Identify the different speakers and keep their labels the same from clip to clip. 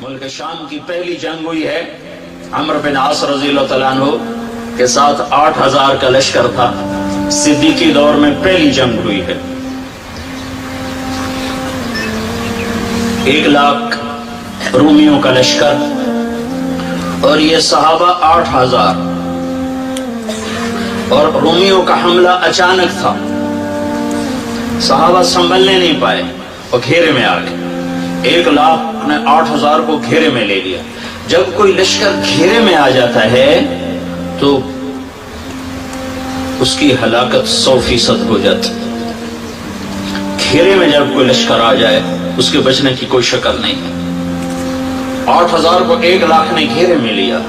Speaker 1: ملک شام کی پہلی جنگ ہوئی ہے عمرو بن عاص رضی اللہ تعالیٰ عنہ کے ساتھ 8000 کا لشکر تھا. صدیقی دور میں پہلی جنگ ہوئی ہے. 1,00,000 رومیوں کا لشکر اور یہ صحابہ 8000. اور رومیوں کا حملہ اچانک تھا, صحابہ سنبھلنے نہیں پائے اور گھیرے میں آ گئے. 1,00,000 نے 8000 کو گھیرے میں لے لیا. جب کوئی لشکر گھیرے میں آ جاتا ہے تو اس کی ہلاکت 100% ہو جاتی. گھیرے میں جب کوئی لشکر آ جائے اس کے بچنے کی کوئی شکل نہیں ہے. 8000 کو 1,00,000 نے گھیرے میں لیا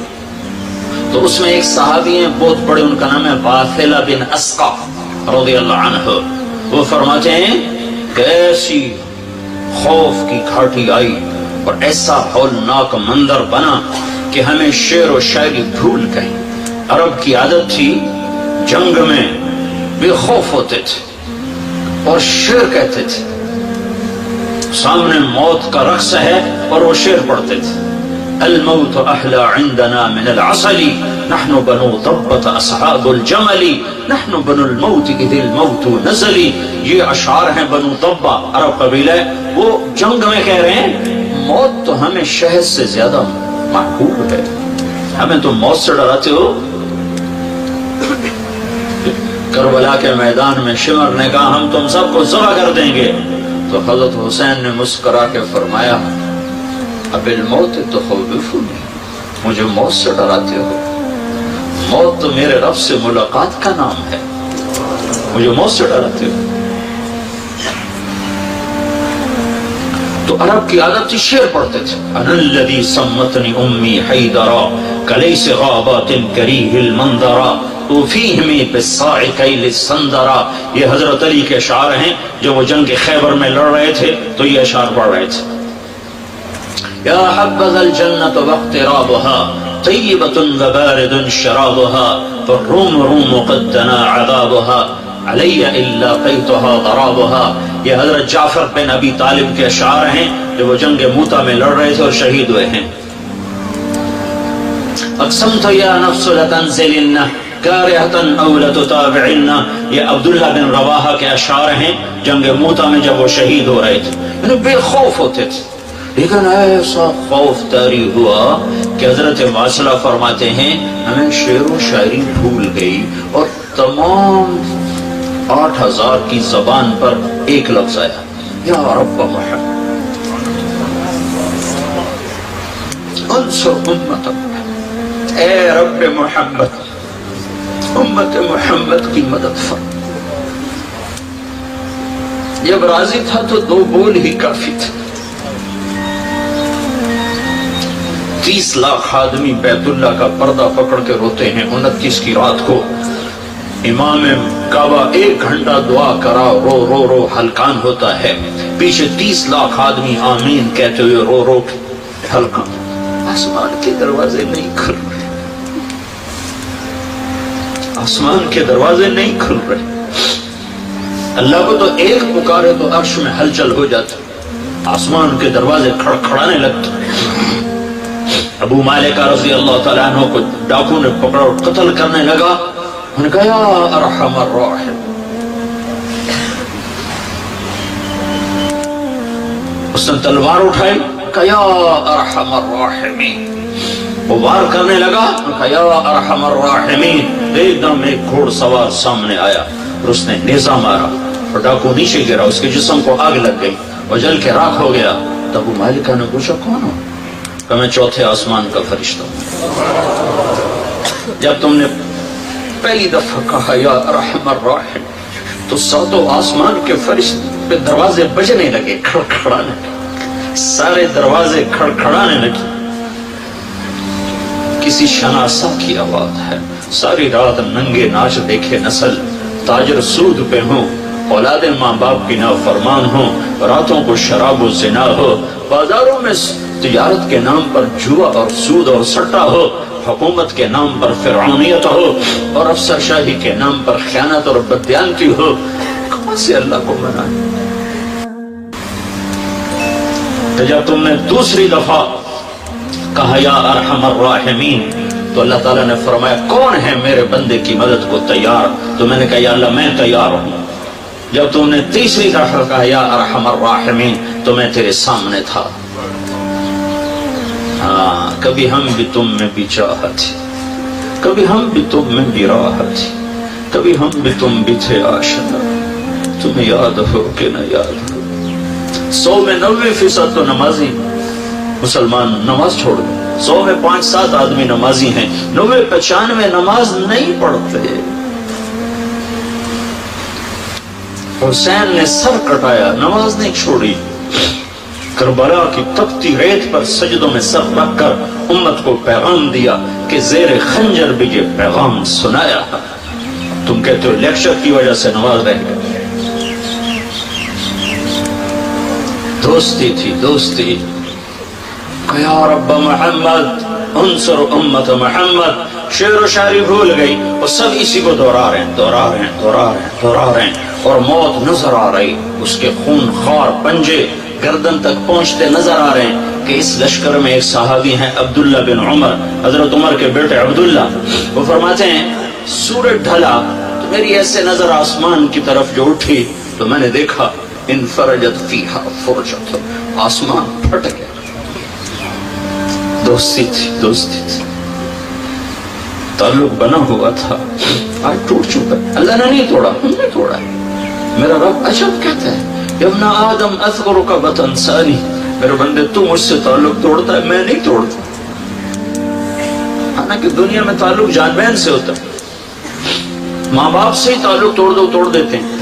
Speaker 1: تو اس میں ایک صحابی ہیں بہت بڑے, ان کا نام ہے واثلہ بن اسقع رضی اللہ عنہ. وہ فرماتے ہیں کہ ایسی خوف کی گھاٹی آئی اور ایسا ہولناک منظر بنا کہ ہمیں شعر و شاعری بھول گئی. عرب کی عادت تھی جنگ میں بے خوف ہوتے تھے اور شعر کہتے تھے. سامنے موت کا رقص ہے اور وہ شعر پڑھتے تھے. الموت احلى عندنا من العسل نحن بنو ضبة اصحاب الجمل نحن بنو الموت اذ الموت نزل. یہ اشعار ہیں بنو ضبہ, عرب قبیلہ ہے. وہ جنگ میں کہہ رہے ہیں موت تو ہمیں شہد سے زیادہ محبوب ہے, ہمیں تو موت سے ڈراتے ہو. کربلا کے میدان میں شمر نے کہا ہم تم سب کو ذبح کر دیں گے, تو حضرت حسین نے مسکرا کے فرمایا اب الموت تخوفنی, مجھے موت سے ڈراتے ہو. موت تو میرے رب سے ملاقات کا نام ہے, مجھے موت سے ڈراتے ہو. تو عرب کی عادت تھی شعر پڑھتے تھے. انا الذی سمتنی امی حیدرا کلیس غابات کریہ المنظرا وفیہمی بالصاعقی للسندرا. یہ حضرت علی کے اشعار ہیں جو وہ جنگ خیبر میں لڑ رہے تھے تو یہ اشعار پڑھ رہے تھے. یا حبذا الجنة واقترابها طیبة وبارد شرابها فالروم روم قد دنا عذابها علی الا قیتها ضرابها. یہ حضرت جعفر بن ابی طالب کے اشعار ہیں جو وہ جنگ موتا میں لڑ رہے تھے اور شہید ہوئے ہیں. اقسمت یا نفس لتنزلن کارہة او لتتابعن. یہ عبداللہ بن رواحہ کے اشعار ہیں جنگ موتا میں جب وہ شہید ہو رہے تھے. یعنی بے خوف ہوتے تھے, لیکن ایسا خوف طاری ہوا کہ حضرت واصلہ فرماتے ہیں ہمیں شعر و شاعری بھول گئی اور تمام 8000 کی زبان پر ایک لفظ آیا یا رب محمد انصر امتک, اے رب محمد امت محمد کی مدد فرما. جب راضی تھا تو 2 بول ہی کافی تھے. 30 لاکھ آدمی بیت اللہ کا پردہ پکڑ کے روتے ہیں. 29 کی رات کو امام کعبہ 1 گھنٹہ دعا کرا, رو رو رو ہلکان ہوتا ہے. پیچھے 30 لاکھ آدمی آمین کہتے ہوئے رو رو ہلکان. آسمان کے دروازے نہیں کھل رہے, آسمان کے دروازے نہیں کھل رہے. اللہ کو تو ایک پکارے تو عرش میں ہلچل ہو جاتا, آسمان کے دروازے کھڑکھڑانے لگتے. ابو مالک رضی اللہ تعالیٰ عنہ کو ڈاکو نے پکڑا اور قتل کرنے لگا. انہوں نے کہا یا ارحم الراحم, اس نے تلوار اٹھائی, کہا یا ارحم الراحمین. وہ وار کرنے لگا, کہا یا ارحم الراحمین. ایک دم ایک گھوڑ سوار سامنے آیا اور اس نے نیزہ مارا اور ڈاکو نیچے گرا. اس کے جسم کو آگ لگ گئی اور جل کے راکھ ہو گیا. تو ابو مالکہ نے پوچھا کون ہو؟ کہ میں 4تھے آسمان کا فرشتہ ہوں. جب تم نے پہلی دفعہ کہا یا ارحم الراحم تو 7 آسمان کے فرشتے پہ دروازے بجنے لگے, کھڑکھڑانے لگے, سارے دروازے کھڑکھڑانے لگے. کسی شناسا کی آواز ہے, ساری رات ننگے ناچ دیکھے نسل, تاجر سود پہ ہوں, اولاد ماں باپ کی نافرمان ہوں, راتوں کو شراب و زنا ہو, بازاروں میں تجارت کے نام پر جوا اور سود اور سٹا ہو, حکومت کے نام پر فرعونیت ہو اور افسر شاہی کے نام پر خیانت اور بددیانتی ہو. کہاں سے اللہ کو منائے؟ تو جب تم نے دوسری دفعہ کہا یا ارحم الراحمین، تو اللہ تعالیٰ نے فرمایا کون ہے میرے بندے کی مدد کو تیار؟ تو میں نے کہا یا اللہ میں تیار ہوں۔ جب تم نے تیسری دفعہ کہا یا ارحم الراحمین تو میں تیرے سامنے تھا۔ ہاں، کبھی ہم بھی تم میں بھی چاہت، کبھی ہم بھی تم میں بھی راحت، کبھی ہم بھی تم بھی تھے آشنا، تمہیں یاد ہو کہ نہ یاد ہو۔ 100 میں 90% تو نمازی مسلمان نماز چھوڑ دیں، 100 میں 5-7 آدمی نمازی ہیں، 90-95 نماز نہیں پڑھتے۔ حسین نے سر کٹایا، نماز نہیں چھوڑی، کربلا کی تپتی ریت پر سجدوں میں سر رکھ کر امت کو پیغام دیا کہ زیر خنجر بھی یہ پیغام سنایا۔ تم کہتے ہو لیکچر کی وجہ سے نماز رہ گئی۔ دوستی تھی، دوستی کہ یا رب محمد انصر امت محمد، شعر و شاعری بھول گئی، وہ سب اسی کو دہرا رہے ہیں، دہرا رہے ہیں، دہرا رہے ہیں، دہرا رہے ہیں، اور موت نظر آ رہی، اس کے خون خوار پنجے گردن تک پہنچتے نظر آ رہے ہیں کہ اس لشکر میں ایک صحابی ہیں عبداللہ بن عمر، حضرت عمر کے بیٹے عبداللہ، وہ فرماتے ہیں سورج ڈھلا تو میری ایسے نظر آسمان کی طرف جو اٹھی تو میں نے دیکھا انفرجت فیہا فرجت، آسمان پھٹ گیا۔ دوستی تھی، دوستی تھی، تعلق بنا ہوا تھا، آج ٹوٹ چکا۔ اللہ نے نہیں توڑا، ہم نے توڑا۔ میرا رب عجب کہتا ہے یا ابن آدم اذکرک وتنسانی، میرے بندے تو مجھ سے تعلق توڑتا ہے، میں نہیں توڑتا۔ حالانکہ دنیا میں تعلق جان بہن سے ہوتا ہے، ماں باپ سے ہی تعلق توڑ دو توڑ دیتے ہیں۔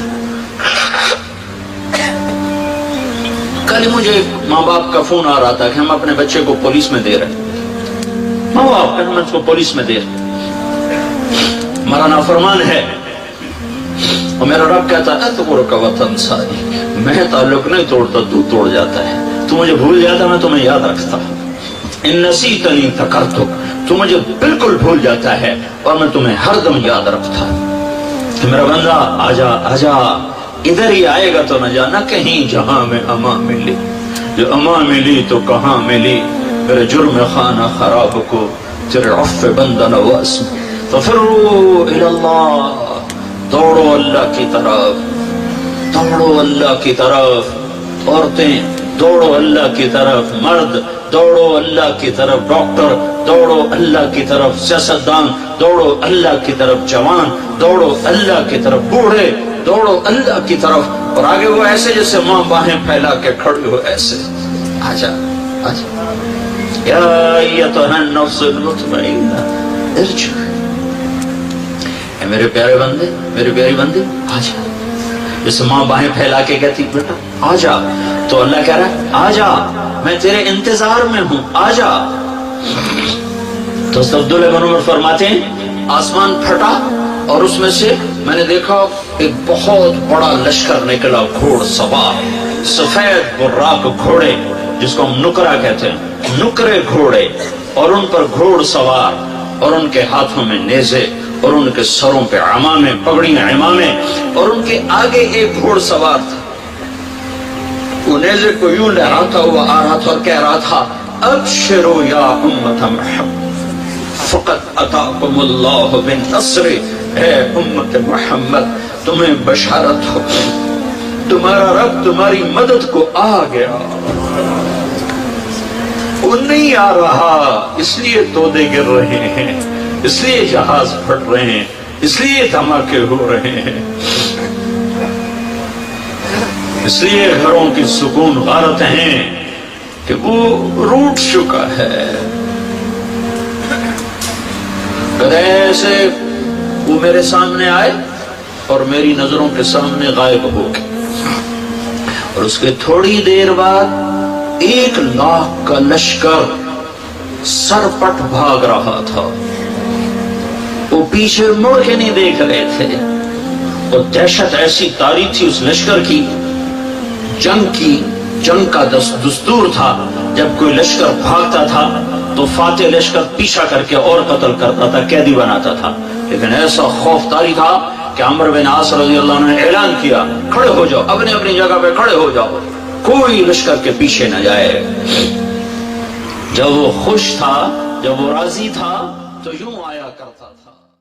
Speaker 1: کل مجھے ماں باپ کا فون آ رہا تھا کہ ہم اپنے بچے کو پولیس میں دے رہے ہیں، ماں باپ ہم اس کو پولیس میں دے رہے ہیں، ہمارا نافرمان ہے، اور میرا رب کہتا ہے اذکرک وتنسانی، میں تعلق نہیں توڑتا، تو توڑ جاتا ہے، تو مجھے بھول جاتا میں تمہیں یاد رکھتا، ان نسیتنی ذکرتک، تو مجھے بالکل بھول جاتا ہے اور میں تمہیں ہر دم یاد رکھتا کہ میرا بندہ آجا آجا، ادھر ہی آئے گا تو نہ جانا کہیں جہاں میں اما ملی، جو اما ملی تو کہاں ملی، میرے جرم خانہ خراب کو تیرے عفو بندہ نواز، ففروا الی اللہ، دوڑو اللہ کی طرف، دوڑو اللہ کی طرف، عورتیں دوڑو اللہ کی طرف، مرد دوڑو اللہ کی طرف، ڈاکٹر دوڑو اللہ کی طرف، سیاستدان دوڑو اللہ کی طرف، جوان دوڑو اللہ کی طرف، بوڑھے دوڑو اللہ کی طرف، اور آگے وہ ایسے جیسے ماں باہیں پھیلا کے کھڑی ہو، ایسے آجا آجا یا ایتھا النفس المطمئنہ ارجع، اے میرے پیارے بندے، میرے پیاری بندے آجا، جیسے ماں باہیں پھیلا کے کہتی بیٹا آجا، تو اللہ کہہ رہا ہے آجا، میں تیرے انتظار میں ہوں، آجا۔ تو عبداللہ بن عمر فرماتے ہیں آسمان پھٹا اور اس میں سے میں نے دیکھا ایک بہت بڑا لشکر نکلا، گھوڑ سوار، سفید براق گھوڑے جس کو ہم نکرا کہتے ہیں، نکرے گھوڑے، اور ان پر گھوڑ سوار، اور ان کے ہاتھوں میں نیزے، اور ان کے سروں پہ عمامے، پگڑیاں عمامے، اور ان کے آگے ایک گھوڑ سوار تھا، وہ نیزے کو یوں لہراتا ہوا آ رہا تھا اور کہہ رہا تھا ابشروا یا امت محمد فقط اتاکم اللہ بالنصر، اے امت محمد تمہیں بشارت ہو، تمہارا رب تمہاری مدد کو آ گیا، وہ نہیں آ رہا اس لیے تودے گر رہے ہیں، اس لیے جہاز پھٹ رہے ہیں، اس لیے دھماکے ہو رہے ہیں، اس لیے گھروں کی سکون غارت ہیں کہ وہ روٹ چکا ہے۔ کدے سے وہ میرے سامنے آئے اور میری نظروں کے سامنے غائب ہو گئے، اور اس کے تھوڑی دیر بعد 1,00,000 کا لشکر سر پٹ بھاگ رہا تھا، وہ پیچھے مڑ کے نہیں دیکھ رہے تھے، اور دہشت ایسی طاری تھی اس لشکر کی، جنگ کا دستور تھا جب کوئی لشکر بھاگتا تھا تو فاتح لشکر پیچھا کر کے اور قتل کرتا تھا، قیدی بناتا تھا، لیکن ایسا خوف طاری تھا کہ عمرو بن عاص رضی اللہ عنہ نے اعلان کیا کھڑے ہو جاؤ، اپنی اپنی جگہ پہ کھڑے ہو جاؤ، کوئی لشکر کے پیچھے نہ جائے۔ جب وہ خوش تھا، جب وہ راضی تھا تو یوں آیا کرتا تھا۔